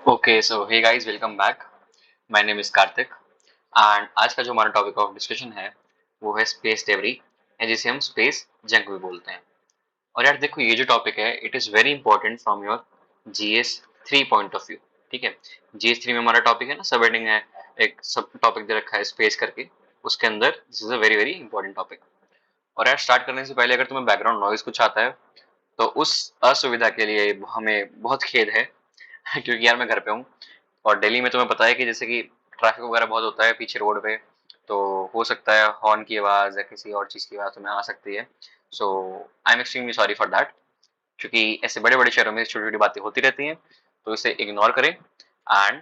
Okay so hey guys welcome back. My name is Kartik and आज का जो हमारा टॉपिक ऑफ डिस्कशन है वो है स्पेस डेब्री या जिसे हम स्पेस जंक भी बोलते हैं। और यार देखो, ये जो टॉपिक है it is very important from your GS 3 point of view. ठीक है, जीएस 3 में हमारा टॉपिक है ना, सब हेडिंग है, एक सब टॉपिक दे रखा है स्पेस करके, उसके अंदर this is a very very important topic. और यार स्टार्ट करने से पहले अगर तुम्हें बैकग्राउंड नॉइज कुछ आता है तो उस असुविधा के लिए हमें बहुत खेद है क्योंकि यार मैं घर पे हूँ और दिल्ली में तुम्हें पता है कि जैसे कि ट्रैफिक वगैरह बहुत होता है पीछे रोड पे, तो हो सकता है हॉर्न की आवाज़ या किसी और चीज़ की आवाज़ तुम्हें आ सकती है। So I am extremely sorry for that, क्योंकि ऐसे बड़े बड़े शहरों में छोटी छोटी बातें होती रहती हैं, तो इसे इग्नोर करें एंड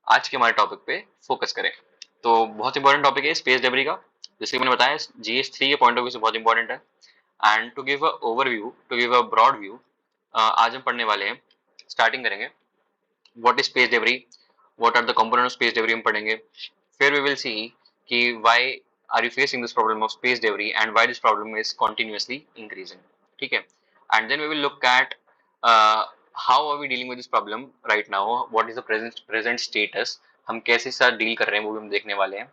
आज के हमारे टॉपिक पे फोकस करें। तो बहुत इंपॉर्टेंट टॉपिक है स्पेस डेब्री का, जैसे कि मैंने बताया जीएस 3 के पॉइंट ऑफ व्यू से बहुत इंपॉर्टेंट है। And to give a overview, to give a broad view, आज हम पढ़ने वाले हैं, स्टार्टिंग करेंगे what is space debris, what are the component of space debris हम पढ़ेंगे। फिर वी विल सी कि why are you facing this problem of space debris and why this problem is continuously increasing. ठीक है, and then we will look at how are we dealing with this problem right now, what is the present status, हम कैसे साथ deal कर रहे हैं वो भी हम देखने वाले हैं।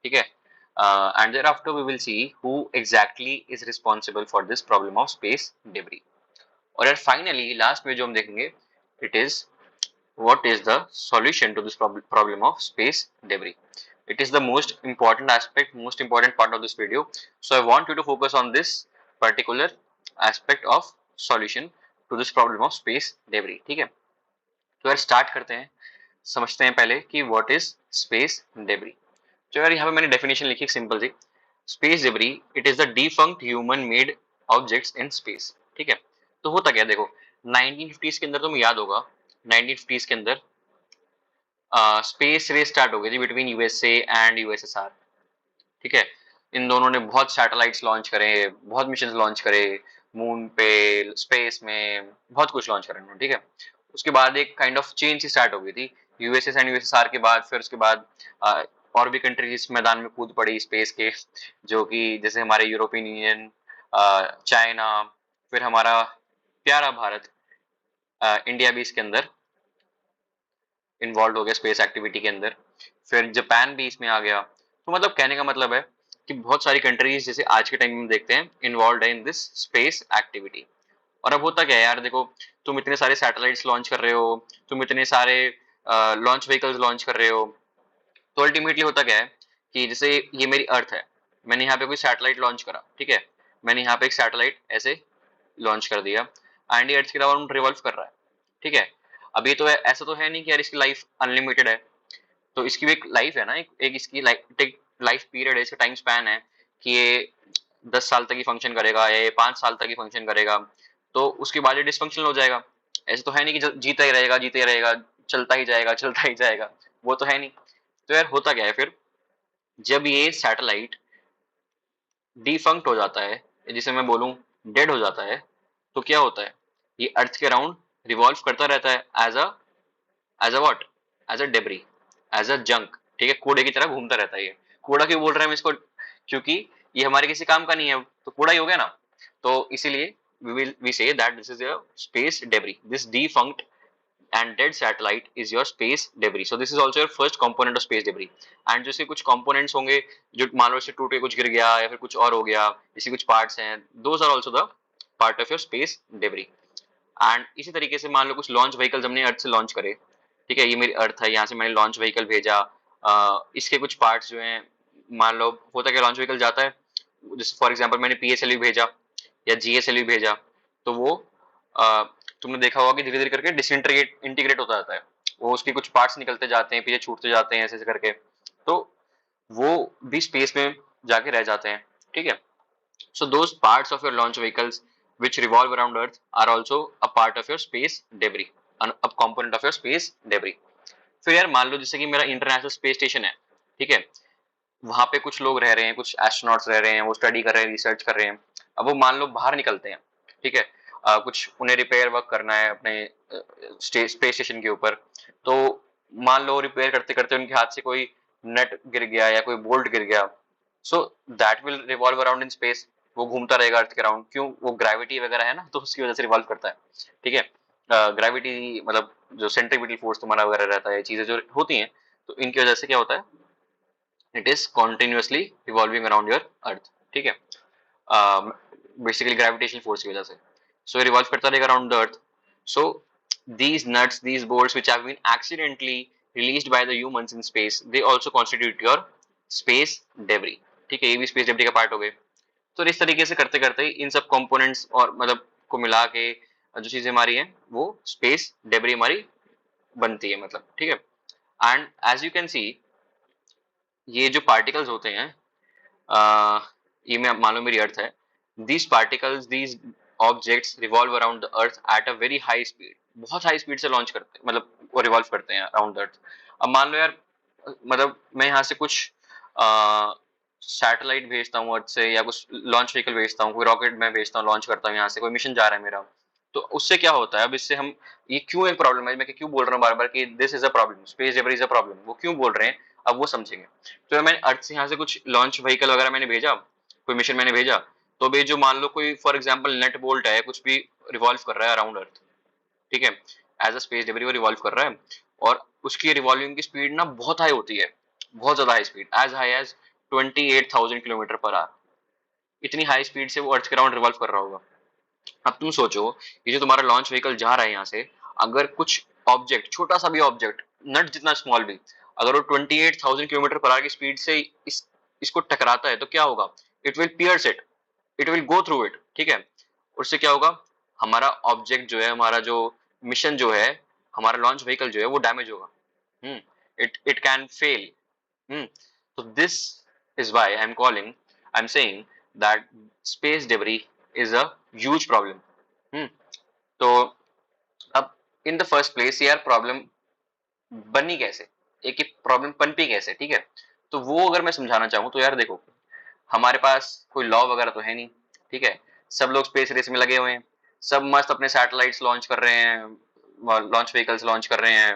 ठीक है, and thereafter we will see who exactly is responsible for this problem of space debris. और यार फाइनली लास्ट में जो हम देखेंगे it is what is the solution to this problem of space debris. It is the most important aspect, most important part of this video, so I want you to focus on this particular aspect of solution to this problem of space debris. ठीक है, तो यार start करते हैं, समझते हैं पहले कि व्हाट इज स्पेस डेब्री। तो यार यहाँ पे मैंने डेफिनेशन लिखी सिंपल सी, space debris it is the defunct human made objects in space. ठीक है, तो होता क्या, देखो 1950s के अंदर तुम्हें याद होगा, 1950s के अंदर स्पेस रेस स्टार्ट हो गई थी बिटवीन यूएसए एंड यूएसएसआर। ठीक है, इन दोनों ने बहुत सैटेलाइट्स लॉन्च करे, बहुत मिशन लॉन्च करे, मून पे, स्पेस में बहुत कुछ लॉन्च करा उन्होंने। ठीक है, उसके बाद एक kind of change he start हो गई थी यूएसएस एंड यूएसएसआर के बाद। फिर उसके बाद और भी कंट्रीज इस मैदान में कूद पड़ी स्पेस के, जो कि जैसे हमारे यूरोपियन यूनियन, चाइना, फिर हमारा प्यारा भारत, इंडिया भी इसके अंदर इन्वॉल्व हो गया स्पेस एक्टिविटी के अंदर। फिर जापान भी इसमें आ गया। तो मतलब कहने का मतलब है कि बहुत सारी कंट्रीज जैसे आज के टाइम में देखते हैं इन्वॉल्व है इन दिस स्पेस एक्टिविटी। और अब होता क्या है यार, देखो तुम इतने सारे सैटेलाइट्स लॉन्च कर रहे हो, तुम इतने सारे लॉन्च व्हीकल्स लॉन्च कर रहे हो, तो अल्टीमेटली होता क्या है कि जैसे ये मेरी अर्थ है, मैंने यहाँ पे कोई सैटेलाइट लॉन्च करा। ठीक है, मैंने यहाँ पे एक सैटेलाइट ऐसे लॉन्च कर दिया एंड ये अर्थ के अराउंड रिवॉल्व कर रहा है। ठीक है, अब ये तो है, ऐसा तो है नहीं कि यार इसकी लाइफ अनलिमिटेड है, तो इसकी भी एक लाइफ है ना, एक इसकी लाइफ पीरियड है, इसका टाइम स्पैन है कि ये 10 साल तक ही फंक्शन करेगा या ये 5 साल तक ही फंक्शन करेगा, तो उसके बाद ये डिसफंक्शनल हो जाएगा। ऐसा तो है नहीं कि जीता ही रहेगा, जीते ही रहेगा, चलता ही जाएगा, चलता ही जाएगा, वो तो है नहीं। तो यार होता क्या है फिर, जब ये सैटेलाइट डिफंक्ट हो जाता है, जिसे मैं बोलूं डेड हो जाता है, तो क्या होता है, ये अर्थ के अराउंड रिवॉल्व करता रहता है as a what, as a debris, as a junk. ठीक है, कूड़े की तरह घूमता रहता है ये। कूड़ा क्यों बोल रहे हैं हम इसको, क्योंकि ये हमारे किसी काम का नहीं है, तो कूड़ा ही हो गया ना। तो इसीलिए we say that this is a space debris, this defunct and dead satellite is your space debris, so this is also your first component of space debris। and जैसे कुछ components होंगे जो मान लो इससे टूट के कुछ गिर गया या फिर कुछ और हो गया, इसी कुछ parts हैं, those are also the part of your space debris। And इसी तरीके से मान लो कुछ लॉन्च व्हीकल्स हमने अर्थ से लॉन्च करे। ठीक है, ये मेरी अर्थ है, यहाँ से मैंने लॉन्च व्हीकल भेजा, इसके कुछ पार्ट्स जो हैं, मान लो होता क्या, लॉन्च व्हीकल जाता है, जैसे फॉर एग्जांपल मैंने पीएसएलवी भेजा या जीएसएलवी भेजा, तो वो अ, तुमने देखा होगा कि धीरे धीरे करके डिसइंटीग्रेट इंटीग्रेट होता जाता है, वो उसके कुछ पार्ट्स निकलते जाते हैं, पीछे छूटते जाते हैं, ऐसे ऐसे करके, तो वो भी स्पेस में जाके रह जाते हैं। ठीक है, so those parts of your launch vehicles which revolve around Earth are also a part of your space debris, a component of your space debris। फिर यार मान लो जैसे कि मेरा इंटरनेशनल स्पेस स्टेशन है। ठीक है, वहां पे कुछ लोग रह रहे हैं, कुछ एस्ट्रोनॉट्स रह रहे हैं, वो स्टडी कर रहे हैं, रिसर्च कर रहे हैं। अब वो मान लो बाहर निकलते हैं। ठीक है, कुछ उन्हें रिपेयर वर्क करना है अपने स्पेस स्टेशन के ऊपर, तो मान लो रिपेयर करते करते उनके हाथ से कोई नट गिर गया या कोई बोल्ट गिर गया, so that will revolve around in space, वो घूमता रहेगा अर्थ के अराउंड, क्यों, वो ग्रेविटी वगैरह है ना, तो उसकी वजह से रिवॉल्व करता है। ठीक है, ग्रेविटी मतलब जो सेंट्रीपिटल फोर्स तुम्हारा वगैरह रहता है, चीजें जो होती हैं, तो इनकी वजह से क्या होता है, it is continuously revolving around your earth, ठीक है, बेसिकली ग्रेविटेशनल फोर्स की वजह से। सो रिवॉल्व करता रहेगा around the earth. So these nuts, these bolts which have been accidentally released by the humans in space, they also constitute your space debris, ठीक है, ये भी स्पेस डेब्री का पार्ट हो गए। तो इस तरीके से करते करते इन सब कंपोनेंट्स और मतलब को मिला के जो चीजें हमारी हैं वो स्पेस डेब्री हमारी बनती है, मतलब ठीक है। And as you can see, ये जो पार्टिकल्स होते हैं, ये मैं मान लो मेरी अर्थ है, these particles, these objects revolve around the earth at a very high speed, बहुत हाई स्पीड से लॉन्च करते हैं, मतलब वो रिवॉल्व करते हैं अराउंड द अर्थ। अब मान लो यार, मतलब मैं यहाँ से कुछ सैटेलाइट भेजता हूँ अर्थ से, या कुछ लॉन्च व्हीकल भेजता हूँ, कोई रॉकेट मैं भेजता हूँ, लॉन्च करता हूँ, यहाँ से कोई मिशन जा रहा है मेरा, तो उससे क्या होता है, अब इससे हम, ये क्यों एक प्रॉब्लम है, मैं क्यों बोल रहा हूँ बार बार कि this is a problem, space debris is a problem, वो क्यों बोल रहे हैं अब वो समझेंगे। तो मैंने अर्थ से यहाँ से कुछ लॉन्च व्हीकल वगैरह मैंने भेजा, कोई मिशन मैंने भेजा, तो भाई जो मान लो कोई फॉर एग्जांपल नेट बोल्ट है, कुछ भी रिवॉल्व कर रहा है अराउंड अर्थ, ठीक है, एज अ स्पेस डेब्रिस वो रिवॉल्व कर रहा है, और उसकी रिवॉल्विंग की स्पीड ना बहुत हाई होती है, बहुत ज्यादा high speed, as high as 28,000 kilometre per hour, इतनी हाई स्पीड से वो अर्थ के अराउंड रिवॉल्व कर रहा होगा। अब तुम सोचो, ये जो तुम्हारा लॉन्च व्हीकल जा रहा है यहाँ से, अगर कुछ ऑब्जेक्ट, छोटा सा भी ऑब्जेक्ट, नट जितना स्मॉल भी, अगर वो 28,000 किलोमीटर पर आवर की स्पीड से इसको टकराता है तो क्या होगा, it will piers it, it will go through it, ठीक है। उससे क्या होगा, हमारा ऑब्जेक्ट जो है, हमारा जो मिशन जो है, हमारा लॉन्च व्हीकल जो है वो डैमेज होगा, it can fail. So this is why I'm saying that space debris is a huge problem. Hmm. तो अब इन द फर्स्ट प्लेस यार प्रॉब्लम बनी कैसे, एक प्रॉब्लम पनपी कैसे, ठीक है। तो वो अगर मैं समझाना चाहूँ तो यार देखो, हमारे पास कोई लॉ वगैरह तो है नहीं, ठीक है, सब लोग स्पेस रेस में लगे हुए हैं, सब मस्त अपने सैटेलाइट्स लॉन्च कर रहे हैं, लॉन्च व्हीकल्स लॉन्च कर रहे हैं,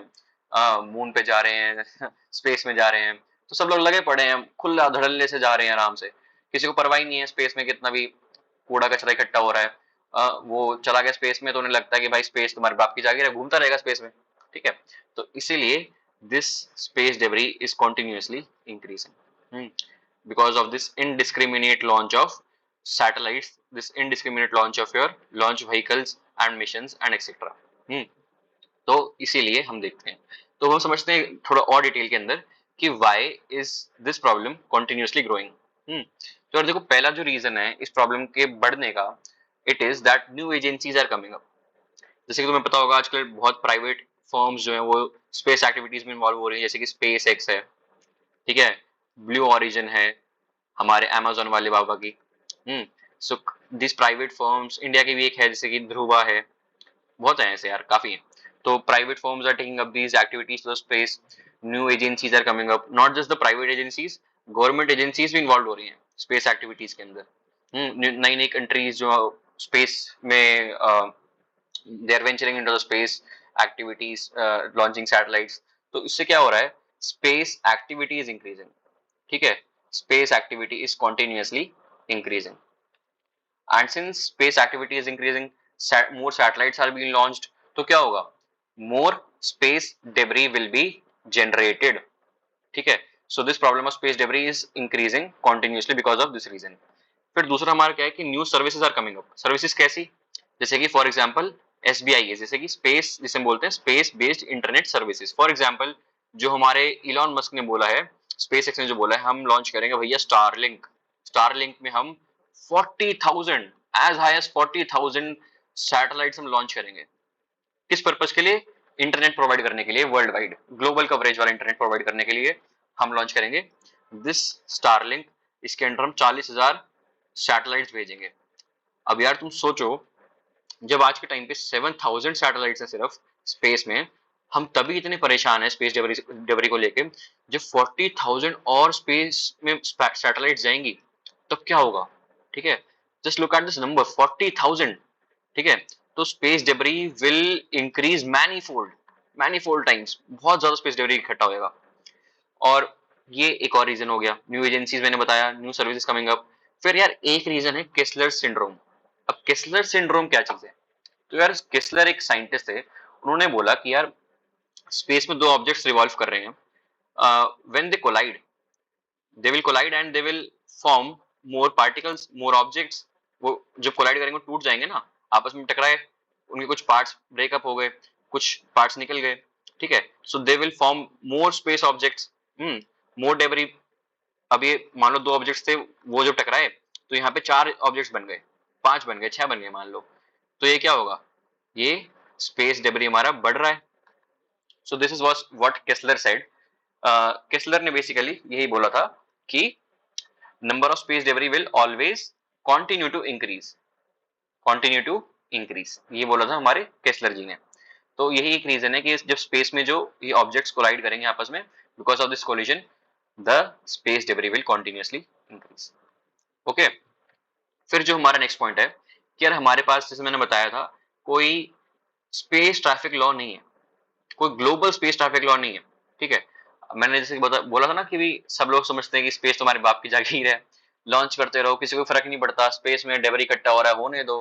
मून पे जा रहे हैं स्पेस में जा रहे हैं, तो सब लोग लगे पड़े हैं, खुला धड़ल्ले से जा रहे हैं आराम से, किसी को परवाह ही नहीं है स्पेस में कितना भी कूड़ा कचरा इकट्ठा हो रहा है। वो चला गया स्पेस में तो उन्हें लगता है कि भाई स्पेस तुम्हारे बाप की जागीर है, घूमता रहेगा स्पेस में, ठीक है। तो इसीलिए this space debris is continuously increasing because of this indiscriminate launch of satellites, this indiscriminate launch of your launch vehicles and missions and etc. तो इसीलिए हम देखते हैं, तो हम समझते हैं थोड़ा और डिटेल के अंदर कि why is this problem continuously growing। तो यार देखो, पहला जो रीजन है इस प्रॉब्लम के बढ़ने का, it is that new agencies are coming up. जैसे कि तुम्हें पता होगा आजकल बहुत प्राइवेट फर्म्स जो हैं वो स्पेस एक्टिविटीज में इन्वॉल्व हो रही है, जैसे कि स्पेस एक्स है, ठीक है, ब्लू ऑरिजिन है, हमारे अमेजोन वाले बाबा की। So this private firms, India की भी एक है जैसे कि ध्रुवा है, बहुत है ऐसे यार, काफी है। तो private firms are taking up these activities to space, new agencies are coming up, not just the private agencies, government agencies भी इन्वॉल्व हो रही हैं स्पेस एक्टिविटीज के अंदर। नई नई कंट्रीज जो स्पेस में they are venturing into the space activities, launching satellites. तो इससे क्या हो रहा है, स्पेस एक्टिविटी इज इंक्रीजिंग, ठीक है, space activity is continuously increasing, and since space activity is increasing, more satellites are being launched, तो क्या होगा, more space debris will be generated, ठीक है। so this problem of space debris is increasing continuously because of this reason। फिर दूसरा हमारा क्या है कि new services are coming up. Services कैसी, जैसे कि फॉर एग्जांपल एसबीआई है, जैसे कि स्पेस, जिसे हम बोलते हैं space based internet services. For example जो हमारे इलॉन मस्क ने बोला है, स्पेस एक्स ने जो बोला है, हम लॉन्च करेंगे भैया स्टारलिंक। स्टारलिंक में हम 40,000, एज हाई एज 40,000 सैटेलाइट्स हम लॉन्च करेंगे। किस पर्पज के लिए, इंटरनेट प्रोवाइड करने के लिए, वर्ल्ड वाइड ग्लोबल कवरेज वाला इंटरनेट प्रोवाइड करने के लिए हम लॉन्च करेंगे दिस स्टारलिंक। इसके अंडर हम 40,000 सैटेलाइट्स भेजेंगे। अब यार तुम सोचो, जब आज के टाइम पे 7,000 सैटेलाइट्स हैं सिर्फ स्पेस में, हम तभी इतने परेशान हैं स्पेस डिलीवरी को लेके, जब 40,000 और स्पेस में सैटेलाइट्स जाएंगी तब क्या होगा, ठीक है। Just look at this number 40,000, ठीक है। तो space delivery will increase manifold, manifold times, बहुत ज्यादा स्पेस डिलीवरी इकट्ठा होगा। और ये एक और रीजन हो गया, न्यू एजेंसीज मैंने बताया, न्यू सर्विसेज कमिंग अप। फिर यार एक रीजन है केस्लर सिंड्रोम। अब केस्लर सिंड्रोम क्या चीज है, तो यार केसलर एक साइंटिस्ट थे, उन्होंने बोला कि यार स्पेस में दो ऑब्जेक्ट्स रिवॉल्व कर रहे हैं, when they collide they will collide and they will form more particles, more objects. वो जब कोलाइड करेंगे टूट जाएंगे ना, आपस में टकराए, उनके कुछ पार्ट्स ब्रेकअप हो गए, कुछ पार्ट्स निकल गए, ठीक है। So they will form more space objects, more debris. अब ये मान लो दो ऑब्जेक्ट्स थे, वो जब टकराए तो यहाँ पे चार ऑब्जेक्ट्स बन गए, पांच बन गए, छह बन गए मान लो। तो ये क्या होगा, ये स्पेस डेबरी हमारा बढ़ रहा है। So this is what Kessler said. Kessler ने बेसिकली यही बोला था कि number of space debris will always continue to increase, continue to increase, ये बोला था हमारे केसलर जी ने। तो यही एक रीजन है कि जब स्पेस में जो ये ऑब्जेक्ट्स कोलाइड करेंगे आपस में, because of this collision the space debris will continuously increase. Okay, फिर जो हमारा नेक्स्ट पॉइंट है कि यार हमारे पास, जैसे मैंने बताया था, कोई स्पेस ट्रैफिक लॉ नहीं है, कोई ग्लोबल स्पेस ट्रैफिक लॉ नहीं है, ठीक है। मैंने जैसे बोला था ना कि भी सब लोग समझते हैं कि स्पेस तुम्हारे बाप की जागीर है, लॉन्च करते रहो, किसी को फर्क नहीं पड़ता, स्पेस में डेबरी इकट्ठा हो रहा है, होने दो।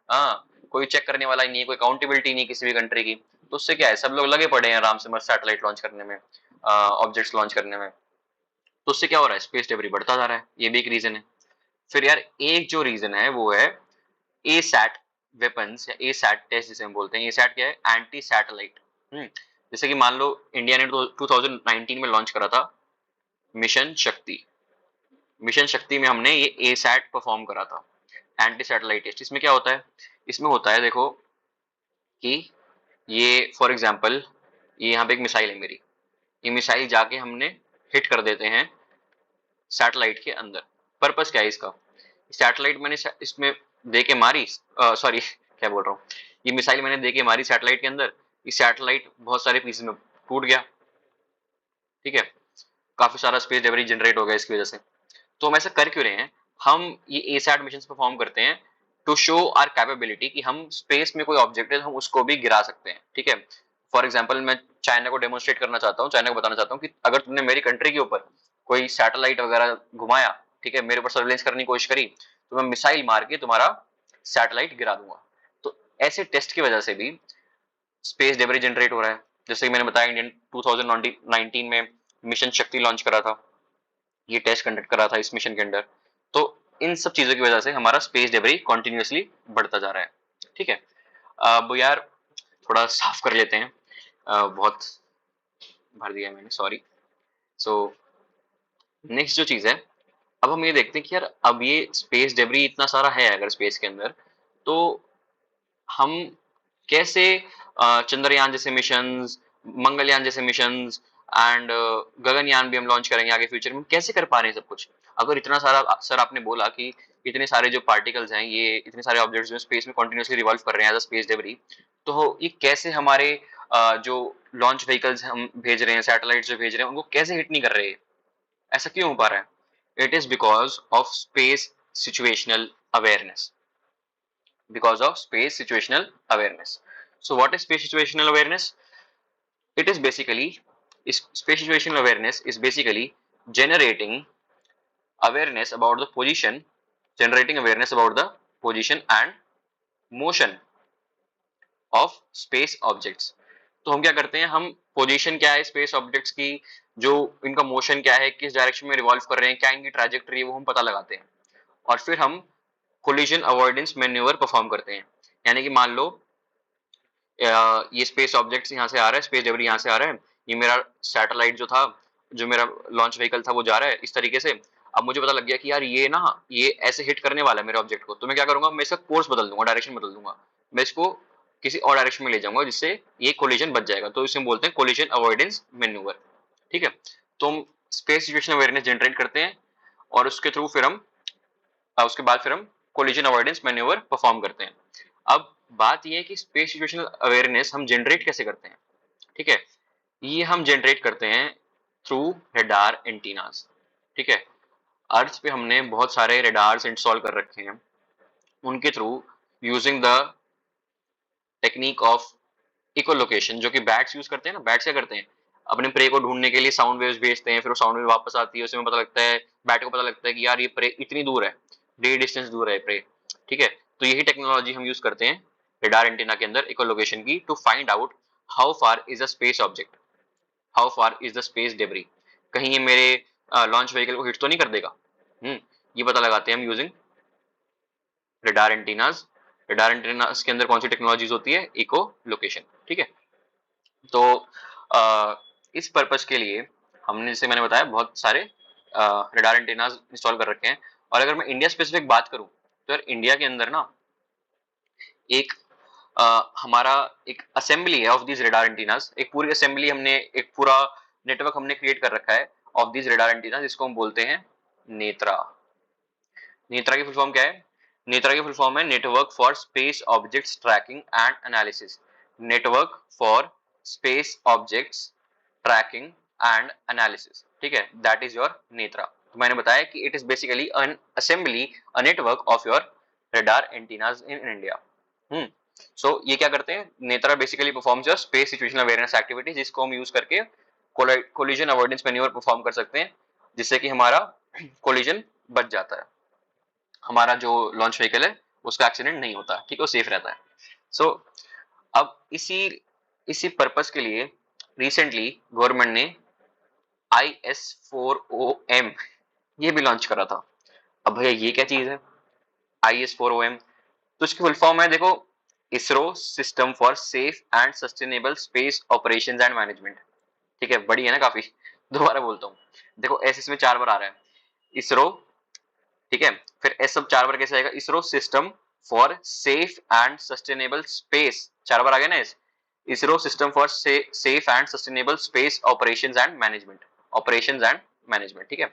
हाँ, कोई चेक करने वाला ही नहीं है, कोई अकाउंटेबिलिटी नहीं किसी भी कंट्री की। तो उससे क्या है, सब लोग लगे पड़े हैं आराम से मस्त सैटेलाइट लॉन्च करने में, ऑब्जेक्ट्स लॉन्च करने में। तो उससे क्या हो रहा है, स्पेस डेबरी बढ़ता जा रहा है, ये भी एक रीजन है। फिर यार एक जो रीजन है वो है ए सैट वेपन्स या ए सैट टेस्ट जिसे हम बोलते हैं। ए सैट क्या है, एंटी सैटेलाइट। जैसे कि मान लो इंडिया ने 2019 में लॉन्च करा था मिशन शक्ति। मिशन शक्ति में हमने ये ए सैट परफॉर्म करा था, एंटी सैटेलाइट टेस्ट। इसमें क्या होता है, इसमें होता है देखो कि ये फॉर एग्जांपल, ये यहाँ पे एक मिसाइल है मेरी, ये मिसाइल जाके हमने हिट कर देते हैं सैटेलाइट के अंदर। पर्पस क्या है इसका, सैटेलाइट मैंने इसमें दे के मारी, सॉरी क्या बोल रहा हूँ, ये मिसाइल मैंने दे के मारी सैटेलाइट के अंदर, ये सैटेलाइट बहुत सारे पीसेस में टूट गया, ठीक है, काफी सारा स्पेस डेबरी जनरेट हो गया इसकी वजह से। तो हम ऐसा कर क्यों रहे हैं, हम ये एसैट मिशन परफॉर्म करते हैं टू शो आर कैपेबिलिटी कि हम स्पेस में कोई ऑब्जेक्ट है हम उसको भी गिरा सकते हैं, ठीक है। फॉर एग्जाम्पल मैं चाइना को डेमोन्स्ट्रेट करना चाहता हूँ, चाइना को बताना चाहता हूँ कि अगर तुमने मेरी कंट्री के ऊपर कोई सैटेलाइट वगैरह घुमाया, ठीक है, मेरे ऊपर सर्वेलेंस करने की कोशिश करी, तो मैं मिसाइल मार के तुम्हारा सैटेलाइट गिरा दूंगा। तो ऐसे टेस्ट की वजह से भी स्पेस डेबरी जनरेट हो रहा है। जैसे कि मैंने बताया इंडियन 2019 में मिशन शक्ति लॉन्च करा था, ये टेस्ट कंडक्ट करा था इस मिशन के अंदर। तो इन सब चीजों की वजह से हमारा स्पेस डेबरी कॉन्टिन्यूसली बढ़ता जा रहा है, ठीक है। अब यार थोड़ा साफ कर लेते हैं, बहुत भर दिया मैंने, सॉरी। सो नेक्स्ट जो चीज है, अब हम ये देखते हैं कि यार अब ये स्पेस डेबरी इतना सारा है अगर स्पेस के अंदर, तो हम कैसे चंद्रयान जैसे मिशंस, मंगलयान जैसे मिशंस एंड गगनयान भी हम लॉन्च करेंगे आगे फ्यूचर में, कैसे कर पा रहे हैं सब कुछ। अगर इतना सारा, सर आपने बोला कि इतने सारे जो पार्टिकल्स हैं, ये इतने सारे ऑब्जेक्ट्स जो स्पेस में कंटिन्यूअसली रिवॉल्व कर रहे हैं एज अ स्पेस डेबरी, तो ये कैसे हमारे जो लॉन्च व्हीकल्स हम भेज रहे हैं, सैटेलाइट जो भेज रहे हैं, उनको कैसे हिट नहीं कर रहे हैं, ऐसा क्यों हो पा रहा है। It is because of space situational awareness, because of space situational awareness. So what is space situational awareness? It is basically, space situational awareness is basically generating awareness about the position, generating awareness about the position and motion of space objects. तो हम क्या करते हैं, हम position क्या है space objects की, जो इनका मोशन क्या है, किस डायरेक्शन में रिवॉल्व कर रहे हैं, क्या इनकी ट्रैजेक्टरी है, वो हम पता लगाते हैं। और फिर हम कोलिजन अवॉइडेंस मैन्यूवर परफॉर्म करते हैं। यानी कि मान लो ये स्पेस ऑब्जेक्ट्स यहाँ से आ रहा है, स्पेस डेबरी यहाँ से आ रहा है, ये मेरा सैटेलाइट जो था, जो मेरा लॉन्च व्हीकल था, वो जा रहा है इस तरीके से। अब मुझे पता लग गया कि यार ये ना, ये ऐसे हिट करने वाला है मेरे ऑब्जेक्ट को, तो मैं क्या करूंगा, मैं इसका कोर्स बदल दूंगा, डायरेक्शन बदल दूंगा, मैं इसको किसी और डायरेक्शन में ले जाऊंगा जिससे ये कोलिजन बच जाएगा। तो इसे हम बोलते हैं कोलिजन अवॉइडेंस मैन्यूवर, ठीक है। तो हम स्पेस सिचुएशन अवेयरनेस जनरेट करते हैं और उसके थ्रू फिर हम उसके बाद फिर हम कोलिजन अवॉइडेंस मैन्यूवर परफॉर्म करते हैं। अब बात यह है कि स्पेस सिचुएशनल अवेयरनेस हम जनरेट कैसे करते हैं, ठीक है। ये हम जनरेट करते हैं थ्रू रेडार एंटीनास, ठीक है। अर्थ पे हमने बहुत सारे रेडार्स इंस्टॉल कर रखे हैं, उनके through using the technique of echolocation, जो कि बैट्स यूज करते हैं ना, बैट्स क्या करते हैं, अपने प्रे को ढूंढने के लिए साउंड वेव्स भेजते हैं, फिर वो साउंड वेव वापस आती है, उसमें पता लगता है, बैट को पता लगता है कि यार ये प्रे इतनी दूर है, 1.5 डिस्टेंस दूर है प्रे, ठीक है। तो यही टेक्नोलॉजी हम यूज करते हैं रेडार एंटीना के अंदर इकोलोकेशन की to find out how far is a space object, how far is the space debris, कहीं ये मेरे लॉन्च व्हीकल को हिट तो नहीं कर देगा। ये पता लगाते हैं हम using radar antennas. Radar antennas के अंदर कौन सी टेक्नोलॉजीज होती है, इको लोकेशन। ठीक है, तो इस पर्पस के लिए हमने, जैसे मैंने बताया, बहुत सारे रेडार एंटीनाज इंस्टॉल कर रखे हैं। और अगर मैं इंडिया स्पेसिफिक बात करूं तो यार इंडिया के अंदर ना एक हमारा एक असेंबली है ऑफ दीज रेडार एंटीनाज, एक पूरी असेंबली हमने, एक पूरा नेटवर्क हमने क्रिएट कर रखा है ऑफ दीज रेडार एंटीनाज, जिसको हम बोलते हैं नेत्रा। नेत्रा की फुल फॉर्म क्या है? नेत्रा की फुल फॉर्म है network for space objects tracking and analysis. Network for space objects tracking and analysis, ठीक है, दैट इज योर नेत्रा। तो मैंने बताया कि it is basically an assembly, a network of your radar antennas in India. So ये क्या करते हैं, Netra basically performs your space situational awareness activities, जिसको हम यूज करके कोलिजन अवॉइडेंस मैन्यूवर परफॉर्म कर सकते हैं, जिससे कि हमारा कोलिजन बच जाता है, हमारा जो लॉन्च व्हीकल है उसका एक्सीडेंट नहीं होता, ठीक है, वो सेफ रहता है। सो अब इसी इसी पर्पस के लिए रिसेंटली गवर्नमेंट ने IS4OM ये भी लॉन्च करा था। अब भैया ये क्या चीज है IS4OM? तो इसकी फुल फॉर्म है, देखो, ISRO system for safe and sustainable space operations and management. ठीक है, बड़ी है ना काफी। दोबारा बोलता हूँ, देखो एस इसमें 4 बार आ रहा है, इसरो, ठीक है, फिर एस सब 4 बार कैसे आएगा, ISRO system for safe and sustainable space, 4 बार आ गया ना S, ISRO system for safe and sustainable space operations and management, operations and management, ठीक है।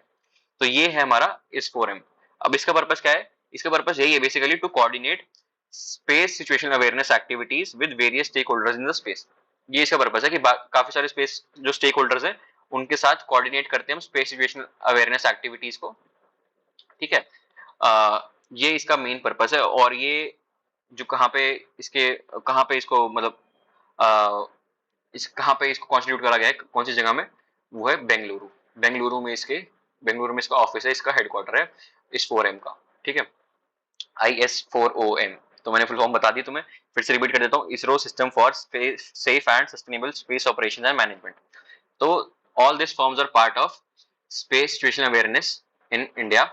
तो ये है हमारा इस 4M। अब इसका पर्पस क्या है, इसका पर्पस यही है basically to coordinate space situational awareness activities with various stakeholders in the space. ये इसका पर्पस है कि काफी सारे स्पेस जो स्टेक होल्डर्स हैं उनके साथ कोऑर्डिनेट करते हैं हम स्पेस सिचुएशनल अवेयरनेस एक्टिविटीज को, ठीक है। ये इसका मेन पर्पस है। और ये जो कहाँ पे इसको मतलब इस कहाँ पे इसको कॉन्स्टिट्यूट करा गया है, कौन सी जगह में, वो है बेंगलुरु। बेंगलुरु में इसका ऑफिस है, इसका हेडक्वार्टर है इस 4M का, ठीक है, IS4OM। तो मैंने फुल फॉर्म बता दी तुम्हें, फिर से रिपीट कर देता हूँ, ISRO system for safe and sustainable space operation and management. तो all these forms are part of space situational awareness in India.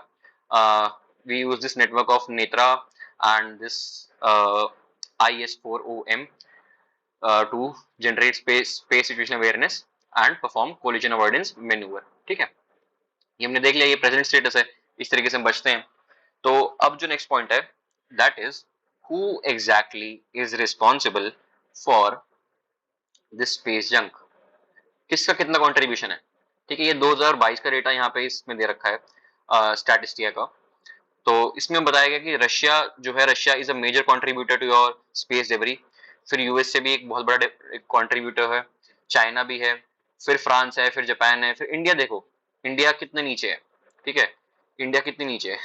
We use this network of Netra and this IS4OM to generate space situational awareness and perform collision avoidance maneuver, ठीक है। ये हमने देख लिया, ये present status है, इस तरीके से हम बचते हैं। तो अब जो नेक्स्ट पॉइंट है, that is who exactly is responsible for this space junk, किसका कितना कंट्रीब्यूशन है, ठीक है। ये 2022 का डेटा यहाँ पे इसमें दे रखा है स्टैटिस्टिया का। तो इसमें बताया गया कि रशिया जो है, Russia is a major contributor to your space debris. फिर यूएस से भी एक बहुत बड़ा कंट्रीब्यूटर है, चाइना भी है, फिर फ्रांस है, फिर जापान है, फिर इंडिया। देखो इंडिया कितने नीचे है, ठीक है, इंडिया कितनी नीचे है,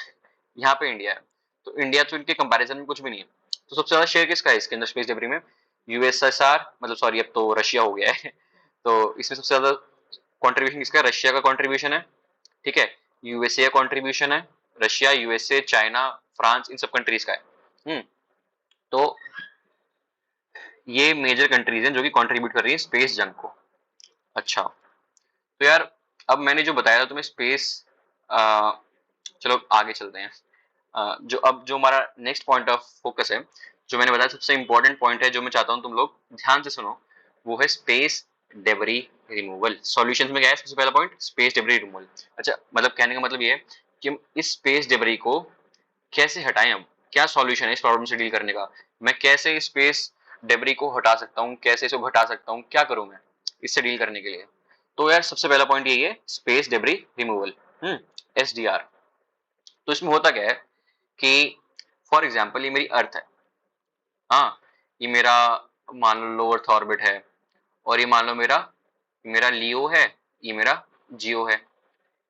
यहाँ पे इंडिया है। तो इंडिया तो इनके कंपैरिजन में कुछ भी नहीं है। तो सबसे ज्यादा शेयर किसका है इसके अंदर स्पेस डेब्री में, यूएसएसआर, मतलब सॉरी अब तो रशिया हो गया है। तो इसमें सबसे ज्यादा कंट्रीब्यूशन किसका है, रशिया का कंट्रीब्यूशन है, ठीक है, यूएसए का कंट्रीब्यूशन है, रशिया, यूएसए, चाइना, फ्रांस, इन सब कंट्रीज का है। तो ये मेजर कंट्रीज हैं जो कि कंट्रीब्यूट कर रही है स्पेस जंग को। अच्छा, तो यार अब मैंने जो बताया था तुम्हें स्पेस, चलो आगे चलते हैं। जो हमारा नेक्स्ट पॉइंट ऑफ फोकस है, जो मैंने बताया सबसे इंपॉर्टेंट पॉइंट है, जो मैं चाहता हूँ तुम लोग ध्यान से सुनो, वो है स्पेस डेब्री रिमूवल। सॉल्यूशंस में क्या है, सबसे पहला पॉइंट स्पेस डेब्री रिमूवल। अच्छा, मतलब कहने का मतलब ये है कि हम इस स्पेस डेब्री को कैसे हटाएं, अब क्या सॉल्यूशन है इस प्रॉब्लम से डील करने का, मैं कैसे इस स्पेस डेब्री को हटा सकता हूँ, कैसे इसको घटा सकता हूँ, क्या करूँ मैं इससे डील करने के लिए। तो यार सबसे पहला पॉइंट यही है, स्पेस डेब्री रिमूवल, SDR। तो इसमें होता क्या है कि फॉर एग्जाम्पल ये मेरी अर्थ है, हाँ, ये मेरा मान लो लो अर्थ ऑर्बिट है, और ये मान लो मेरा मेरा लियो है, ये मेरा जियो है।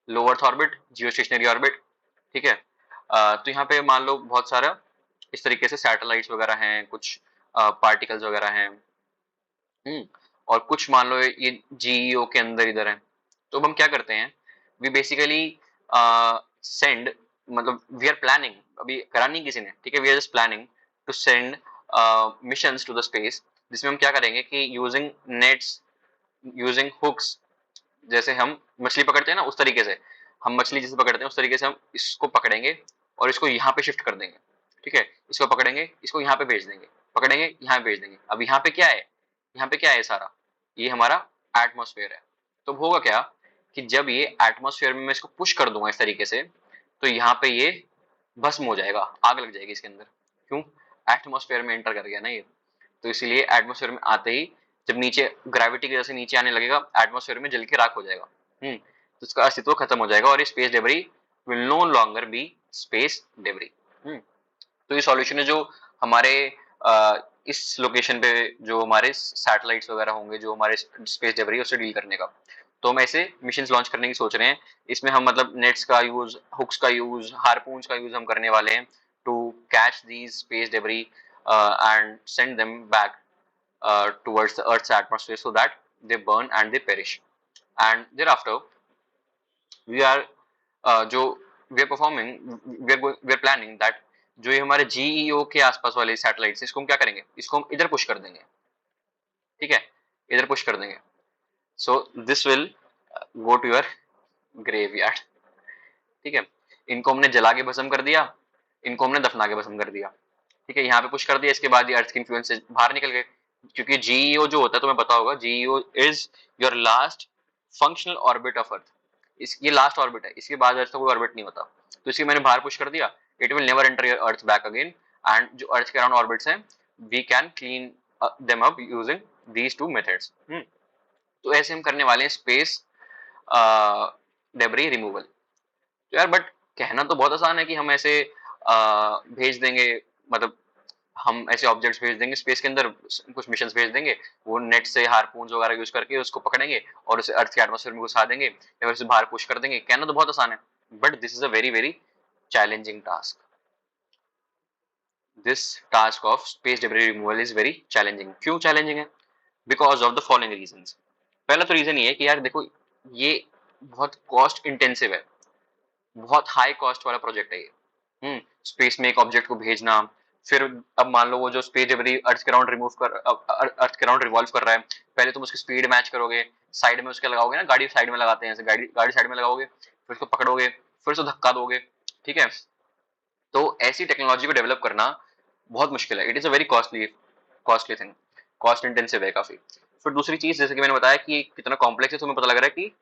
Low earth orbit, geostationary orbit, ठीक है। तो यहाँ पे मान लो बहुत सारा इस तरीके से सैटेलाइट्स वगैरह हैं, कुछ पार्टिकल्स वगैरह हैं, और कुछ मान लो ये GEO के अंदर इधर है। तो अब हम क्या करते हैं, वी बेसिकली सेंड, मतलब वी आर प्लानिंग, अभी करा नहीं किसी ने, ठीक है, we are just planning to send missions to the space, जिसमें हम क्या करेंगे कि यूजिंग नेट्स, यूजिंग हुक्स, जैसे हम मछली पकड़ते हैं ना उस तरीके से, हम मछली जैसे पकड़ते हैं उस तरीके से हम इसको पकड़ेंगे और इसको यहाँ पे शिफ्ट कर देंगे। ठीक है, इसको पकड़ेंगे, इसको यहाँ पे भेज देंगे, पकड़ेंगे यहाँ पे भेज देंगे। अब यहाँ पे क्या है, यहाँ पे क्या है सारा, ये हमारा एटमोसफेयर है। तो होगा क्या कि जब ये एटमोसफेयर में मैं इसको पुश कर दूंगा इस तरीके से, तो यहाँ पे ये भस्म हो जाएगा, आग लग जाएगी इसके अंदर। क्यों? एटमोसफेयर में एंटर कर गया ना ये। तो इसीलिए एटमोसफेयर में आते ही जब नीचे ग्रेविटी की वजह से नीचे आने लगेगा, एटमोसफेयर में जल के राख हो जाएगा। तो इसका अस्तित्व खत्म हो जाएगा और ये space debris will no longer be space debris. तो ये सॉल्यूशन है जो हमारे इस लोकेशन पे जो हमारे सैटेलाइट्स वगैरह होंगे, जो हमारे स्पेस डेबरी उससे डील करने का। तो हम ऐसे मिशन लॉन्च करने की सोच रहे हैं। इसमें हम मतलब नेट्स का यूज, हुक्स का यूज, हारपून्स का यूज हम करने वाले हैं to catch these space debris and send them back towards the Earth's atmosphere so that they burn and they perish. And thereafter, we are जो we are performing, we are planning that जो ये हमारे GEO के आसपास वाले satellites, इसको हम क्या करेंगे, इसको हम इधर पुश कर देंगे। ठीक है, इधर पुश कर देंगे। So this will go to your graveyard. ठीक है, इनको हमने जला के भस्म कर दिया, इनको हमने दफना के भस्म कर दिया। ठीक है, यहाँ पे पुश कर दिया, इसके बाद ये अर्थ की इन्फ्लुएंस से बाहर निकल गए। क्योंकि जीईओ जो होता है तुम्हें पता होगा, GEO is your last functional orbit of earth. ये लास्ट ऑर्बिट है, इसके बाद अर्थ का कोई ऑर्बिट नहीं होता। तो इसके मैंने बाहर पुश कर दिया, it will never enter your earth back again. And जो अर्थ के अराउंड ऑर्बिट्स हैं, we can clean them up using these two methods. तो ऐसे हम करने वाले हैं स्पेस डेब्री रिमूवल। तो यार बट कहना तो बहुत आसान है कि हम ऐसे भेज देंगे, मतलब हम ऐसे ऑब्जेक्ट्स भेज देंगे स्पेस के अंदर, कुछ मिशंस भेज देंगे, वो नेट से हारपून्स वगैरह यूज करके उसको पकड़ेंगे और उसे अर्थ के एटमॉस्फेयर में घुसा देंगे या फिर उसे बाहर पुश कर देंगे। कहना तो बहुत आसान है, but this is a very very challenging task. This task of space debris removal is very challenging. क्यों चैलेंजिंग है? Because of the following reasons. पहला तो रीजन ये है कि यार देखो, ये बहुत कॉस्ट इंटेंसिव है, बहुत हाई कॉस्ट वाला प्रोजेक्ट है ये। स्पेस में एक ऑब्जेक्ट को भेजना, फिर अब मान लो वो जो स्पेस डेब्री अर्थ के अराउंड अर्थ के अराउंड रिवॉल्व कर रहा है, पहले तुम उसकी स्पीड मैच करोगे, साइड में उसके लगाओगे ना, गाड़ी साइड में लगाते हैं ऐसे, गाड़ी साइड में लगाओगे, फिर उसको पकड़ोगे, फिर उसको धक्का दोगे। ठीक है, तो ऐसी टेक्नोलॉजी को डेवलप करना बहुत मुश्किल है। It is a very costly thing, cost intensive है काफी। फिर दूसरी चीज, जैसे कि मैंने बताया कि कितना कॉम्प्लेक्स है, तुम्हें पता लग रहा है कि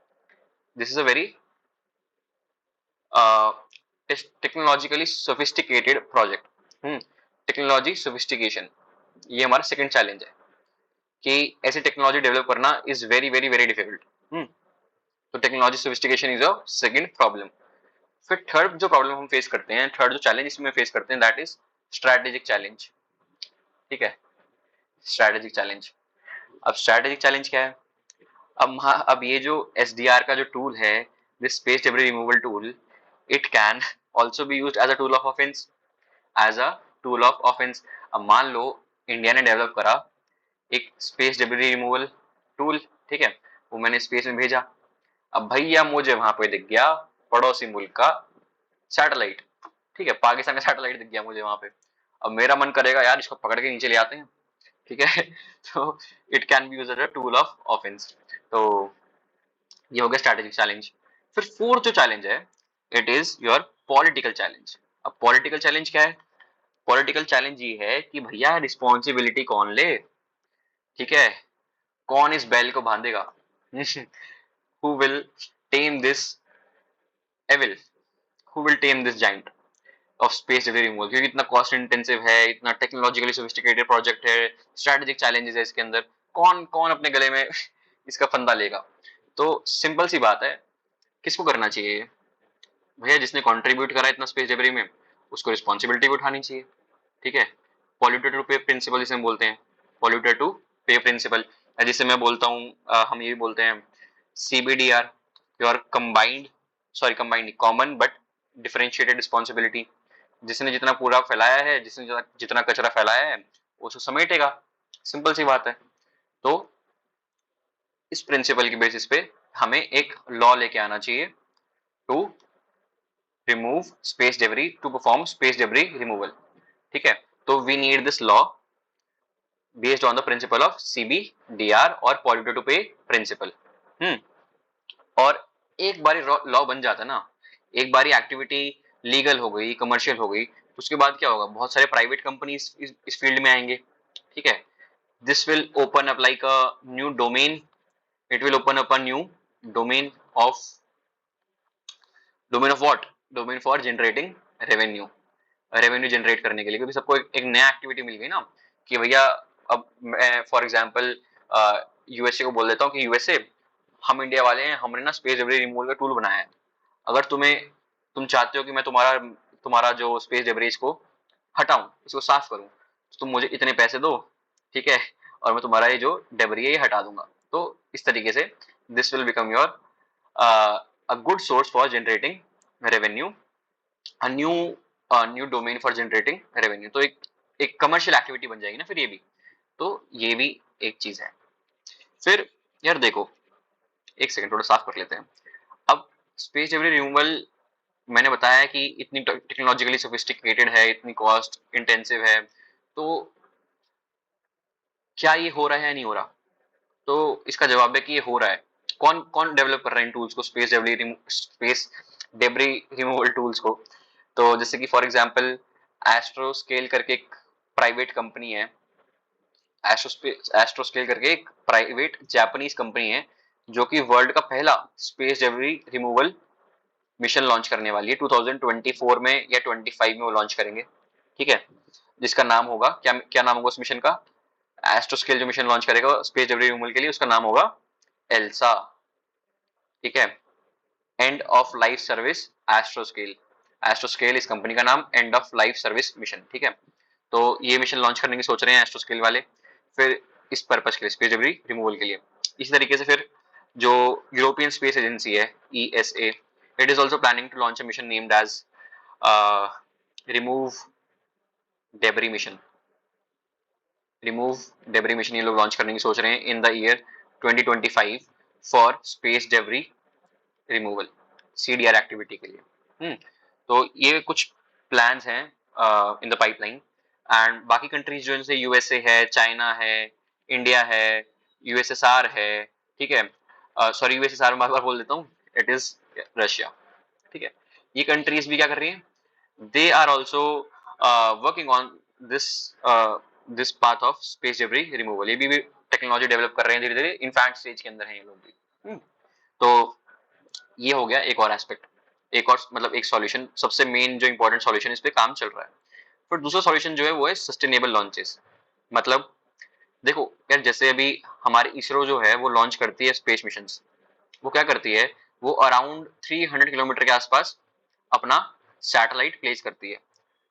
this is a very technologically sophisticated project. Technology sophistication, ये हमारा सेकंड चैलेंज है कि ऐसी टेक्नोलॉजी डेवलप करना is very very very difficult. तो technology sophistication is a second problem. फिर थर्ड जो प्रॉब्लम हम फेस करते हैं, थर्ड जो चैलेंज इसमें फेस करते हैं, दैट इज स्ट्रैटेजिक चैलेंज। ठीक है, स्ट्रैटेजिक चैलेंज। अब स्ट्रैटेजिक चैलेंज क्या है? अब ये जो SDR का जो टूल है, this space debris removal tool, it can also be used as a tool of offence, as a tool of offence. अब मान लो इंडिया ने डेवलप करा एक स्पेस डेब्री रिमूवल टूल। ठीक है, वो मैंने स्पेस में भेजा। अब भैया मुझे वहां पे दिख गया पड़ोसी मुल्क का सैटेलाइट। ठीक है, पाकिस्तान का सैटेलाइट दिख गया मुझे वहां पे। अब मेरा मन करेगा यार इसको पकड़ के नीचे ले आते हैं। ठीक है तो it can be used as a tool of offence. तो ये हो गया स्ट्रैटेजिक चैलेंज। फिर फोर्थ जो चैलेंज है, it is your political challenge. अब पॉलिटिकल चैलेंज क्या है? पॉलिटिकल चैलेंज ये है कि भैया रिस्पॉन्सिबिलिटी कौन ले। ठीक है, कौन इस बैल को बांधेगा who will tame this evil, who will tame this giant of space delivery removal. क्योंकि इतना कॉस्ट इंटेंसिव है, इतना टेक्नोलॉजिकली सोफिस्टिकेटेड प्रोजेक्ट है, स्ट्रैटेजिक चैलेंजेस है इसके अंदर, कौन कौन अपने गले में इसका फंदा लेगा? तो सिंपल सी बात है, किसको करना चाहिए भैया? जिसने कंट्रीब्यूट करा इतना स्पेस डिलीवरी में, उसको रिस्पॉन्सिबिलिटी भी उठानी चाहिए। ठीक है, पॉल्यूटर टू पे प्रिंसिपल जिसे हम बोलते हैं, पॉल्यूटर टू पे प्रिंसिपल। जिसे मैं बोलता हूँ, हम ये भी बोलते हैं CBDR, your combined, sorry combined common but differentiated responsibility. जिसने जितना पूरा फैलाया है, जिसने जितना कचरा फैलाया है, उसको समेटेगा। सिंपल सी बात है। तो इस प्रिंसिपल की बेसिस पे हमें एक लॉ लेके आना चाहिए to remove space debris, to perform space debris removal. ठीक है, तो we need this law based on the principle of CBDR और पॉल्यूटर टू पे प्रिंसिपल। और एक बारी लॉ बन जाता है ना, एक बारी एक्टिविटी लीगल हो गई, कमर्शियल हो गई, उसके बाद क्या होगा, बहुत सारे प्राइवेट कंपनीज इस फील्ड में आएंगे। ठीक है, this will open up like a new domain, it will open up a new domain of what, domain for generating revenue, revenue generate करने के लिए, क्योंकि सबको एक नया एक्टिविटी मिल गई ना कि भैया, अब मैं फॉर एग्जांपल यूएसए को बोल देता हूँ कि यूएसए, हम इंडिया वाले हैं, हमने ना स्पेस डेब्रिस रिमूवल का टूल बनाया है, अगर तुम चाहते हो कि मैं तुम्हारा तुम्हारा जो स्पेस डेब्रिस को हटाऊं, इसको साफ करूं, तो तुम मुझे इतने पैसे दो, ठीक है, और मैं तुम्हारा ये जो डेब्री है ये हटा दूंगा। तो इस तरीके से this will become your a good source for generating revenue, a new domain for generating revenue। तो एक कमर्शियल एक्टिविटी बन जाएगी ना फिर ये भी, तो ये भी एक चीज है। फिर यार देखो, एक सेकंड थोड़ा साफ कर लेते हैं। अब स्पेस डेब्रिस रिमूवल मैंने बताया कि इतनी टेक्नोलॉजिकली सोफिस्टिकेटेड है, इतनी कॉस्ट इंटेंसिव है, तो क्या ये हो रहा है या नहीं हो रहा? तो इसका जवाब है कि ये हो रहा है। कौन कौन डेवलप कर रहा है इन टूल्स को, स्पेस डेब्री रिमूवल टूल्स को? तो जैसे कि फॉर एग्जांपल एस्ट्रोस्केल करके एक प्राइवेट कंपनी है, एस्ट्रोस्केल करके एक प्राइवेट जापानीज कंपनी है, जो कि वर्ल्ड का पहला space debris removal mission launch करने वाली है 2024 में या 25 में वो लॉन्च करेंगे। ठीक है, जिसका नाम होगा क्या, क्या नाम होगा उस मिशन का? एस्ट्रोस्केल जो मिशन लॉन्च करेगा स्पेस डेब्रिस रिमूवल के लिए, उसका नाम होगा एल्सा। ठीक है, end of life service Astroscale, Astroscale इस कंपनी का नाम, end of life service mission. ठीक है, तो ये मिशन लॉन्च करने की सोच रहे हैं एस्ट्रोस्केल वाले, फिर इस पर्पज के लिए, स्पेस डेब्रिस रिमूवल के लिए। इसी तरीके से फिर जो यूरोपियन स्पेस एजेंसी है ESA, it is also planning to launch a mission named as remove debris mission, remove debris mission ये लोग लॉन्च करने की सोच रहे हैं in the year 2025 for space debris removal, CDR activity के लिए। तो ये कुछ प्लान्स हैं इन द पाइपलाइन। एंड बाकी कंट्रीज जो जैसे USA है, चाइना है, इंडिया है, USSR है, ठीक है, सॉरी USSR में बार बार बोल देता हूँ, इट इज रशिया। ठीक है, ये कंट्रीज भी क्या कर रही हैं, they are also working on this this path of space debris removal। ये भी टेक्नोलॉजी डेवलप कर रहे हैं धीरे धीरे, इनफैंट स्टेज के अंदर हैं ये लोग भी। तो ये हो गया एक और एस्पेक्ट, एक और मतलब एक सॉल्यूशन, सबसे मेन जो इंपॉर्टेंट सॉल्यूशन इस पे काम चल रहा है। फिर दूसरा सॉल्यूशन जो है वो है सस्टेनेबल लॉन्चेस। मतलब देखो यार, जैसे अभी हमारी इसरो जो है वो लॉन्च करती है स्पेस मिशन, वो क्या करती है, वो अराउंड 300 किलोमीटर के आसपास अपना सैटेलाइट प्लेस करती है।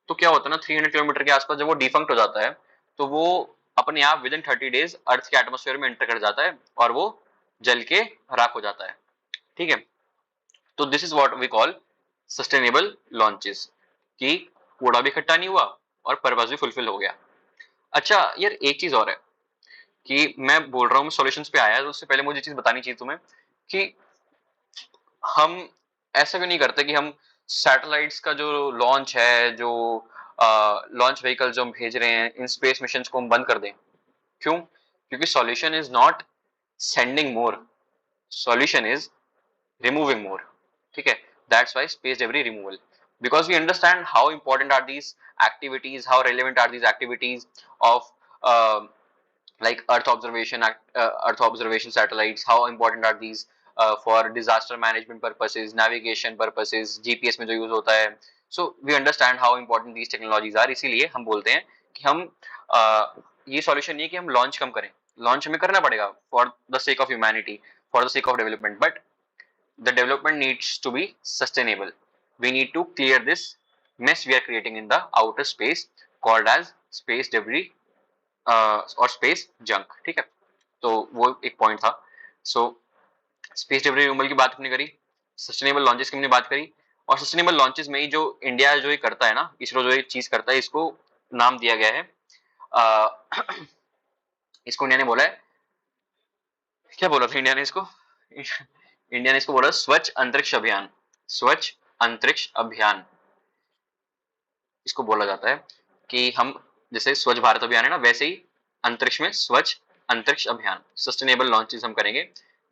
तो क्या होता है ना, 300 किलोमीटर के आसपास जब वो डिफंक्ट हो जाता है, तो वो अपने आप विद इन 30 डेज अर्थ के एटमोस्फेयर में एंटर कर जाता है और वो जल के राख हो जाता है। ठीक है, तो this is what we call sustainable launches, कि कूड़ा भी इकट्ठा नहीं हुआ और पर्पस भी फुलफिल हो गया। अच्छा यार, एक चीज और है कि मैं बोल रहा हूँ सॉल्यूशंस पे आया है, तो उससे पहले मुझे चीज बतानी चाहिए तुम्हें कि हम ऐसा क्यों नहीं करते कि हम सैटेलाइट्स का जो लॉन्च है, जो लॉन्च व्हीकल जो हम भेज रहे हैं इन स्पेस मिशन को हम बंद कर दें? क्यों? क्योंकि solution is not sending more, solution is removing more। ठीक है, that's why space debris removal, because we understand how important are these activities, how relevant are these activities of like earth observation satellites, how important are these for disaster management purposes, navigation purposes, GPS में जो use होता है। so we understand how important these technologies are, इसीलिए हम बोलते हैं कि हम ये सॉल्यूशन नहीं है कि हम लॉन्च कम करें, लॉन्च हमें करना पड़ेगा for the sake of humanity, for the sake of development, but the development needs to be sustainable। We need to clear this mess we are creating in the outer space called as space debris और space junk। ठीक है, तो वो एक point था। So space debris removal की बात हमने करी, सस्टेनेबल लॉन्चेस की हमने बात करी, और सस्टेनेबल लॉन्चेस में ही जो इंडिया जो ये करता है ना, इसरो जो ये चीज करता है, इसको नाम दिया गया है इसको इंडिया ने बोला है, क्या बोला था इंडिया ने इसको? इंडिया ने इसको बोला स्वच्छ अंतरिक्ष अभियान, स्वच्छ अंतरिक्ष अभियान इसको बोला जाता है। कि हम जैसे स्वच्छ भारत अभियान है ना, वैसे ही अंतरिक्ष में स्वच्छ अंतरिक्ष अभियान, सस्टेनेबल लॉन्चेस हम करेंगे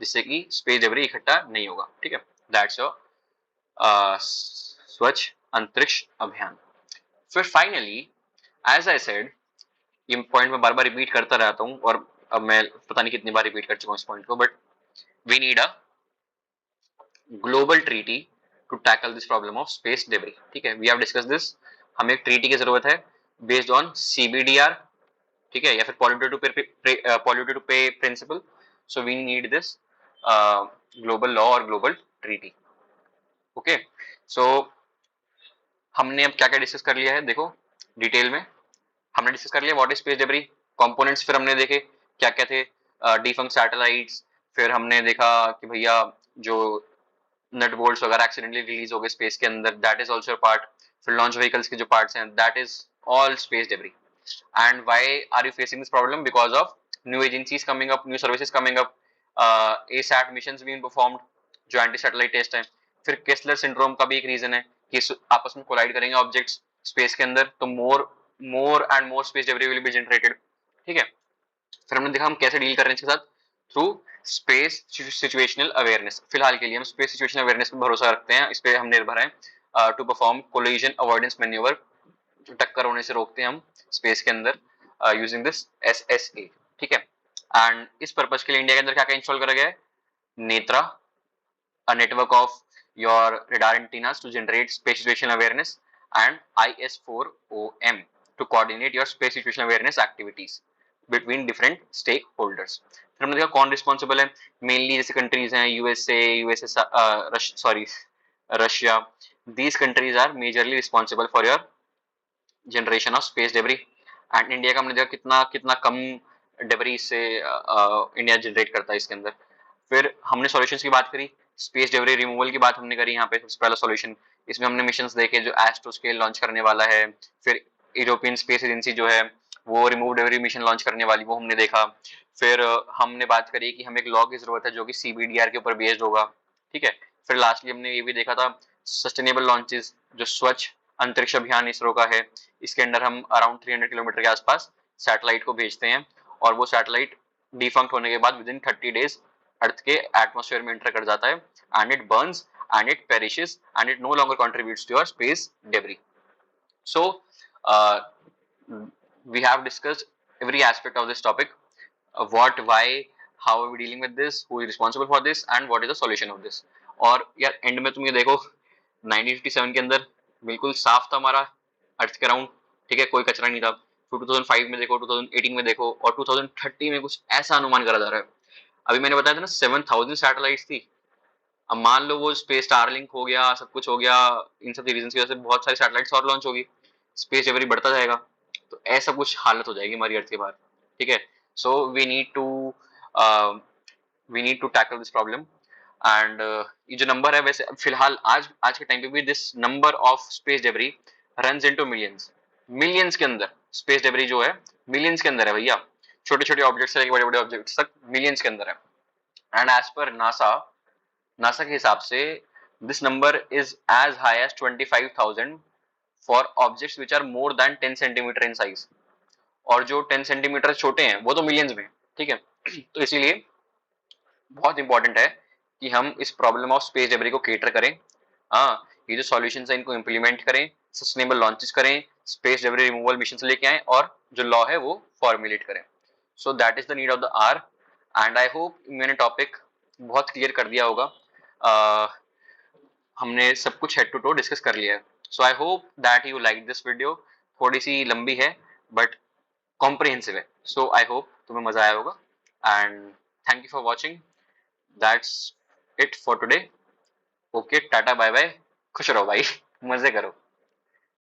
जिससे कि स्पेस डेब्री इकट्ठा नहीं होगा, ठीक है। दैट्स योर स्वच्छ अंतरिक्ष अभियान। फिर फाइनली एज आई सेड, ये पॉइंट मैं बार बार रिपीट करता रहता हूँ और अब मैं पता नहीं कितनी बार रिपीट कर चुका हूँ इस पॉइंट को, but we need a global treaty to tackle this problem of space debris, ठीक है। वी हैव डिस्कस दिस, हमें एक ट्रीटी की जरूरत है बेस्ड ऑन सीबीडीआर, ठीक है, या फिर polluted to pay principle. So we need this global law और ग्लोबल ट्रीटी, ओके। सो हमने अब क्या क्या डिस्कस कर लिया है, देखो डिटेल में हमने डिस्कस कर लिया what is space debris, components फिर हमने देखे क्या क्या थे, डिफंक्ट सैटेलाइट्स, फिर हमने देखा कि भैया जो नट बोल्ट्स वगैरह एक्सीडेंटली रिलीज हो गए स्पेस के अंदर, दैट इज ऑल्सो पार्ट। फिर लॉन्च व्हीकल्स के जो पार्ट्स हैं, that is all space debris. And why are you facing this problem? Because of new agencies coming up, new services coming up, ASAT missions being performed, जो anti satellite test है। फिर Kessler syndrome का भी एक reason है कि आपस में कोलाइड करेंगे ऑब्जेक्ट्स स्पेस के अंदर, तो more and more space debris will be generated, ठीक है। फिर हमने देखा हम कैसे डील कर रहे हैं इसके साथ, थ्रू स्पेस सिचुएशनल अवेयरनेस। फिलहाल के लिए हम स्पेस सिचुएशनल अवेयरनेस पर भरोसा रखते हैं, इस पे हम निर्भर हैं to perform collision avoidance manoeuvre, जो टक्कर होने से रोकते हैं हम स्पेस के अंदर यूजिंग दिस SSA, ठीक है। एंड इस पर्पज के लिए इंडिया के अंदर क्या क्या इंस्टॉल करा गया है? Netra, a network of your radar antennas to generate space situational awareness, and IS4OM to coordinate your space situational awareness activities between different stakeholders. फिर हमने देखा कौन रिस्पॉन्सिबल है, मेनली जैसे कंट्रीज हैं USA, Russia, these countries are majorly responsible for your generation of space debris. And India का हमने देखा कितना कितना कम डेब्री से इंडिया जनरेट करता है इसके अंदर। फिर हमने सॉल्यूशंस की बात करी, स्पेस डेब्री रिमूवल की बात हमने करी यहाँ पे सबसे पहला सॉल्यूशन। इसमें हमने मिशंस देखे जो एस्ट्रोस्केल लॉन्च करने वाला है, फिर यूरोपियन स्पेस एजेंसी जो है वो रिमूव डेब्री मिशन लॉन्च करने वाली, वो हमने देखा। फिर हमने बात करी कि हमें एक लॉ की जरूरत है जो कि सीबीडीआर के ऊपर बेस्ड होगा, ठीक है। फिर लास्टली हमने ये भी देखा था सस्टेनेबल लॉन्चेस, जो स्वच्छ अंतरिक्ष अभियान इसरो का है, इसके अंदर हम अराउंड 300 किलोमीटर के आसपास सैटेलाइट को भेजते हैं और वो सैटेलाइट डिफंक्ट होने के बाद विद इन 30 डेज अर्थ के एटमॉस्फेयर में एंटर कर जाता है, and it burns and it perishes and it no longer contributes to your space debris. So we have discussed every aspect of this topic, what, why, how are we dealing with this, who is responsible for this, and what is the solution of this. और यार and में तुम ये देखो 1957 के अंदर बिल्कुल साफ था हमारा अर्थ के राउंड, ठीक है, कोई कचरा नहीं था। फिर 2005 में देखो, 2018 में देखो, और 2030 में कुछ ऐसा अनुमान करा जा रहा है। अभी मैंने बताया था ना 7000 सैटेलाइट्स थी, अब मान लो वो स्पेस स्टारलिंक हो गया, सब कुछ हो गया, इन सब रीजन की वजह से बहुत सारी सैटेलाइट्स और लॉन्च होगी, स्पेस डेब्री बढ़ता जाएगा, तो ऐसा कुछ हालत हो जाएगी हमारी अर्थ के बाहर, ठीक है। So we need to tackle this problem. And ये जो नंबर है, वैसे फिलहाल आज आज के टाइम पे भी this number of space debris runs into millions, millions के अंदर स्पेस डेब्री जो है मिलियंस के अंदर है भैया, छोटे छोटे ऑब्जेक्ट्स से लेकर बड़े बड़े ऑब्जेक्ट्स तक मिलियंस के अंदर है। एंड एज पर नासा के हिसाब से this number is as high as 25,000 for objects which are more than 10 centimetre in size, और जो 10 सेंटीमीटर छोटे हैं वो तो मिलियंस में, ठीक है। तो इसीलिए बहुत इंपॉर्टेंट है कि हम इस प्रॉब्लम ऑफ स्पेस डेब्री को केटर करें। हाँ, ये जो सॉल्यूशंस है इनको इम्प्लीमेंट करें, सस्टेनेबल लॉन्चेस करें, स्पेस डेब्री रिमूवल मिशन से लेके आए, और जो लॉ है वो फॉर्मुलेट करें। So that is the need of the hour. And I hope मैंने टॉपिक बहुत क्लियर कर दिया होगा, हमने सब कुछ हेड टू टो डिस्कस कर लिया है। So I hope that you like this video, थोड़ी सी लंबी है बट कॉम्प्रिहेंसिव है, सो आई होप तुम्हें मजा आया होगा। And thank you for watching, that's it for today. Okay, tata bye bye, खुश रहो भाई, मजे करो।